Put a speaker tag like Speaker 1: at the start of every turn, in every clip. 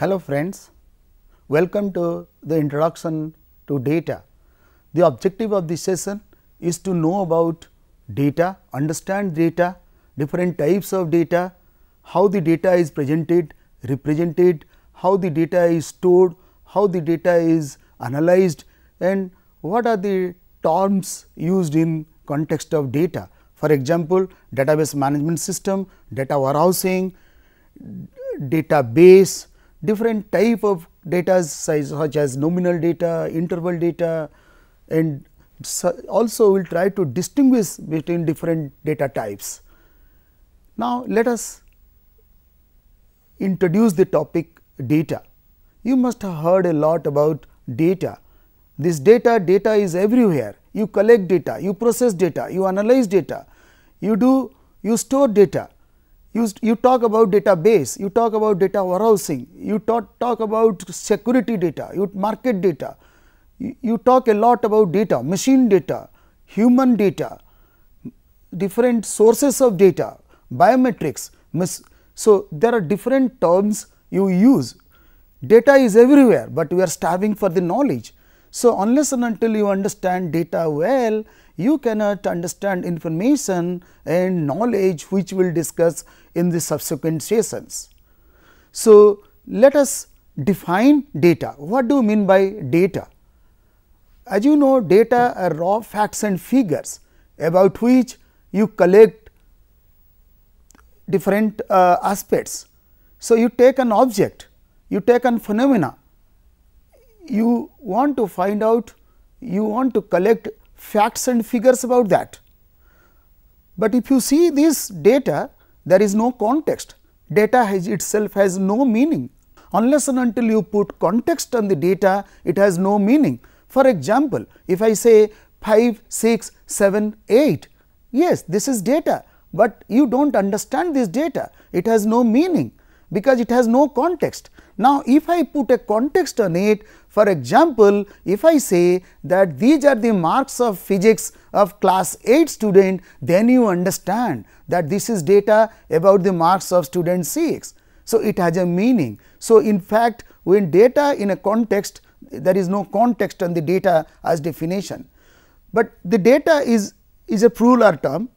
Speaker 1: Hello friends, welcome to the introduction to data. The objective of this session is to know about data, understand data, different types of data, how the data is presented, represented, how the data is stored, how the data is analyzed, and what are the terms used in context of data. For example, database management system, data warehousing, database, different type of data such as nominal data, interval data, and also we will try to distinguish between different data types. Now, let us introduce the topic data. You must have heard a lot about data. This data is everywhere. You collect data, you process data, you analyze data, you store data. You talk about database, you talk about data warehousing, you talk about security data, you market data, you talk a lot about data, machine data, human data, different sources of data, biometrics. So, there are different terms you use. Data is everywhere, but we are starving for the knowledge. So, unless and until you understand data well, you cannot understand information and knowledge which we will discuss in the subsequent sessions. So, let us define data. What do you mean by data? As you know, data are raw facts and figures about which you collect different aspects. So, you take an object, you take a phenomena, you want to find out, you want to collect facts and figures about that. But if you see this data, there is no context, data itself has no meaning. Unless and until you put context on the data, it has no meaning. For example, if I say 5, 6, 7, 8, yes, this is data, but you do not understand this data, it has no meaning because it has no context. Now, if I put a context on it, for example, if I say that these are the marks of physics of class 8 student, then you understand that this is data about the marks of student 6. So, it has a meaning. So, in fact, when data in a context, there is no context on the data as definition, but the data is a plural term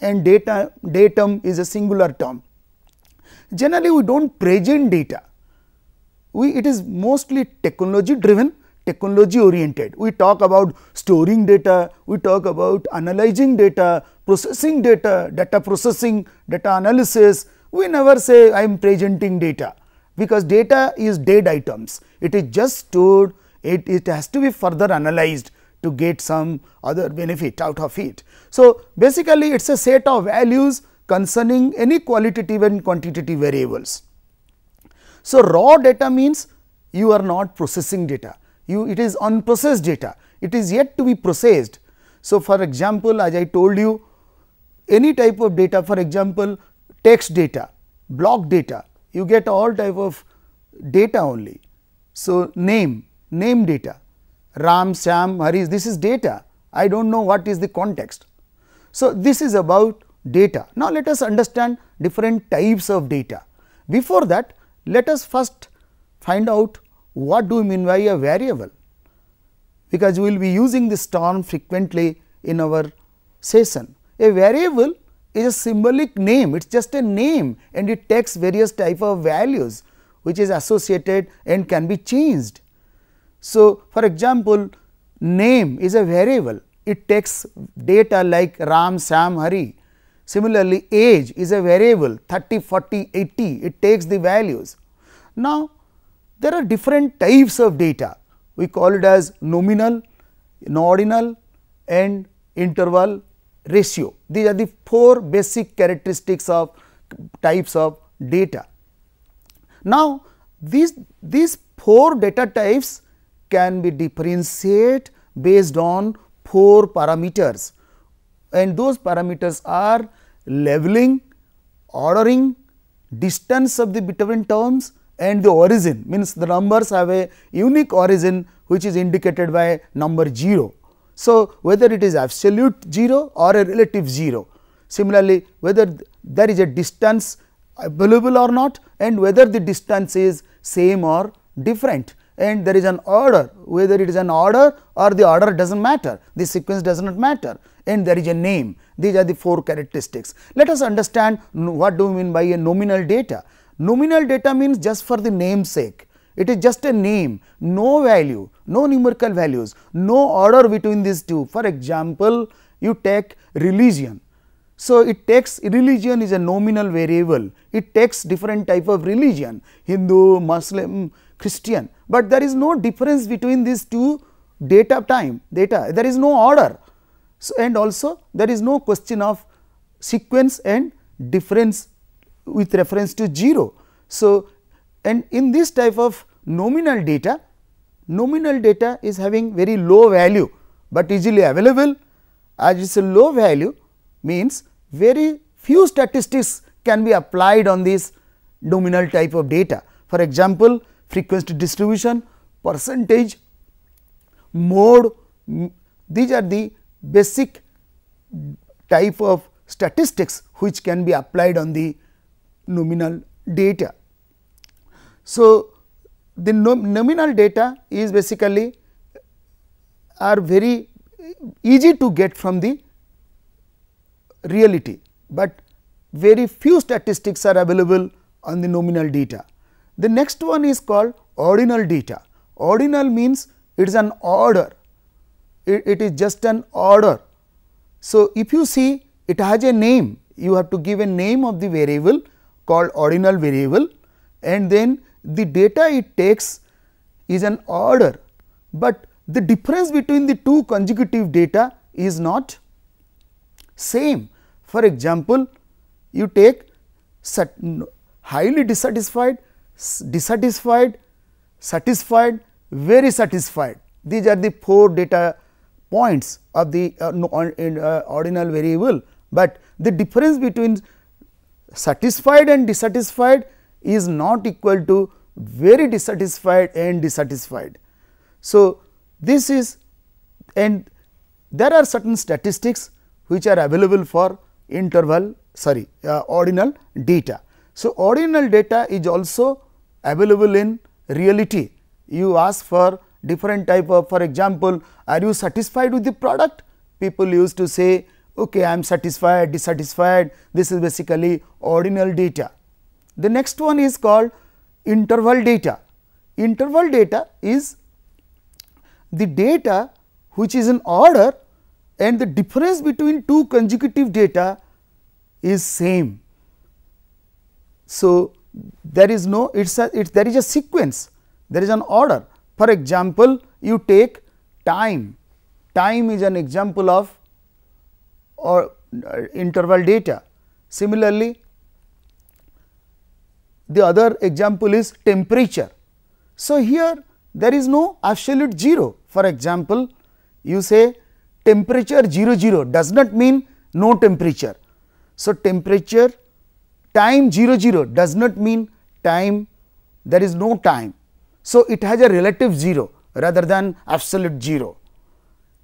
Speaker 1: and datum is a singular term. Generally, we do not present data. It is mostly technology driven, technology oriented. We talk about storing data, we talk about analyzing data, processing data, data processing, data analysis. We never say I am presenting data, because data is dead items. It is just stored, it has to be further analyzed to get some other benefit out of it. So, basically it is a set of values concerning any qualitative and quantitative variables. So, raw data means you are not processing data, it is unprocessed data, it is yet to be processed. So, for example, as I told you, any type of data, for example, text data, block data, you get all type of data only. So, name data, Ram, Sam, Hari, this is data, I do not know what is the context. So, this is about data. Now, let us understand different types of data. Before that, let us first find out what do we mean by a variable, because we will be using this term frequently in our session. A variable is a symbolic name, it is just a name and it takes various type of values which is associated and can be changed. So, for example, name is a variable, it takes data like Ram, Sam, Hari. Similarly, age is a variable 30, 40, 80, it takes the values. Now, there are different types of data, we call it as nominal, ordinal and interval ratio. These are the 4 basic characteristics of types of data. Now, these 4 data types can be differentiated based on 4 parameters, and those parameters are labeling, ordering, distance of the between terms and the origin, means the numbers have a unique origin which is indicated by number 0. So, whether it is absolute 0 or a relative 0. Similarly, whether there is a distance available or not, and whether the distance is same or different, and there is an order, whether it is an order or the order does not matter, the sequence does not matter, and there is a name. These are the 4 characteristics. Let us understand what do we mean by a nominal data. Nominal data means just for the name's sake. It is just a name, no value, no numerical values, no order between these two. For example, you take religion. So, it takes religion is a nominal variable, it takes different type of religion, Hindu, Muslim, Christian, but there is no difference between these two data, there is no order. So, and also there is no question of sequence and difference with reference to 0. So, and in this type of nominal data is having very low value, but easily available. As it is a low value means very few statistics can be applied on this nominal type of data. For example, frequency distribution, percentage, mode, these are the basic type of statistics which can be applied on the nominal data. So, the nominal data is basically are very easy to get from the reality, but very few statistics are available on the nominal data. The next one is called ordinal data. Ordinal means it is an order, it is just an order. So, if you see it has a name, you have to give a name of the variable called ordinal variable, and then the data it takes is an order, but the difference between the two consecutive data is not same. For example, you take highly dissatisfied, dissatisfied, satisfied, very satisfied. These are the 4 data points of the ordinal variable, but the difference between satisfied and dissatisfied is not equal to very dissatisfied and dissatisfied. So, this is, and there are certain statistics which are available for ordinal data. So, ordinal data is also available in reality. You ask for different type of, for example, are you satisfied with the product? People used to say, okay, I am satisfied, dissatisfied. This is basically ordinal data. The next one is called interval data. Interval data is the data which is in order and the difference between two consecutive data is same. So, there is no there is a sequence, there is an order. For example, you take time, time is an example of interval data. Similarly, the other example is temperature. So, here there is no absolute 0. For example, you say temperature 00 does not mean no temperature. So, temperature time 00 does not mean time, there is no time. So, it has a relative 0 rather than absolute 0.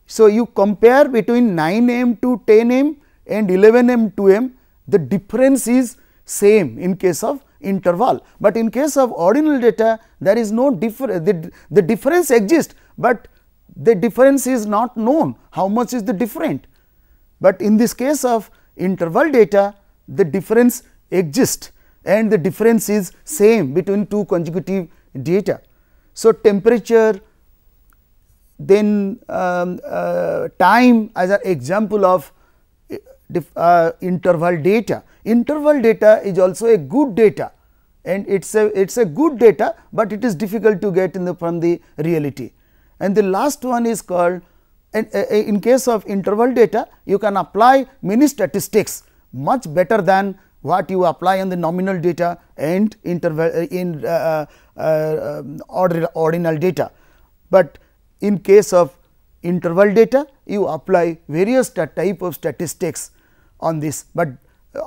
Speaker 1: So, you compare between 9 am to 10 am and 11 am to am, the difference is same in case of interval, but in case of ordinal data there is no difference, the difference exists, but the difference is not known how much is the different, but in this case of interval data the difference exists and the difference is same between two consecutive data. So, temperature, then time as an example of interval data. Interval data is also a good data and it is a good data, but it is difficult to get in from the reality. And the last one is called, in case of interval data you can apply many statistics much better than what you apply on the nominal data and interval in ordinal data, but in case of interval data you apply various type of statistics on this, but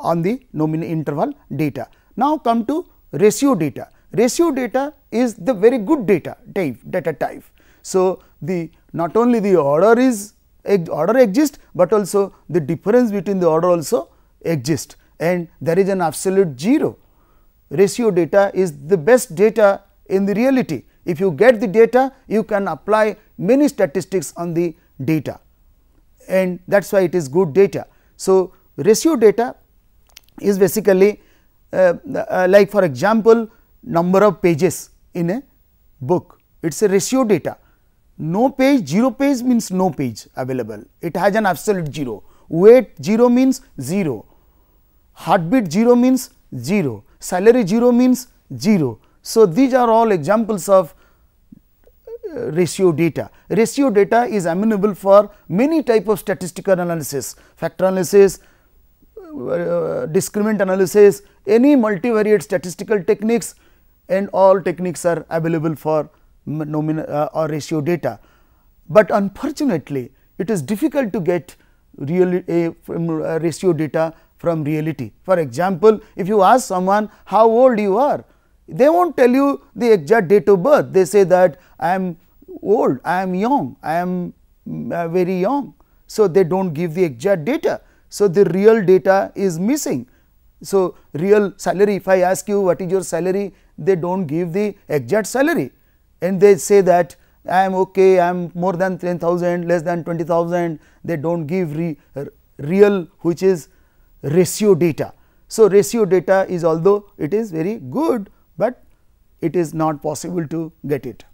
Speaker 1: on the nominal interval data. Now, come to ratio data. Ratio data is the very good data type. So, the not only the order exists, but also the difference between the order also exists and there is an absolute 0. Ratio data is the best data in the reality. If you get the data, you can apply many statistics on the data, and that is why it is good data. So, ratio data is basically like for example, number of pages in a book, it is a ratio data. No page, 0 page means no page available, it has an absolute 0. Weight 0 means 0, heartbeat 0 means 0, salary 0 means 0. So, these are all examples of ratio data. Ratio data is amenable for many type of statistical analysis, factor analysis, discriminant analysis, any multivariate statistical techniques, and all techniques are available for nominal or ratio data. But unfortunately, it is difficult to get ratio data from reality. For example, if you ask someone how old you are, they will not tell you the exact date of birth. They say that I am old, I am young, I am very young. So, they do not give the exact data. So, the real data is missing. So, real salary, if I ask you what is your salary, they do not give the exact salary, and they say that I am okay, I am more than 10,000, less than 20,000, they do not give real, which is ratio data. So, ratio data is, although it is very good, but it is not possible to get it.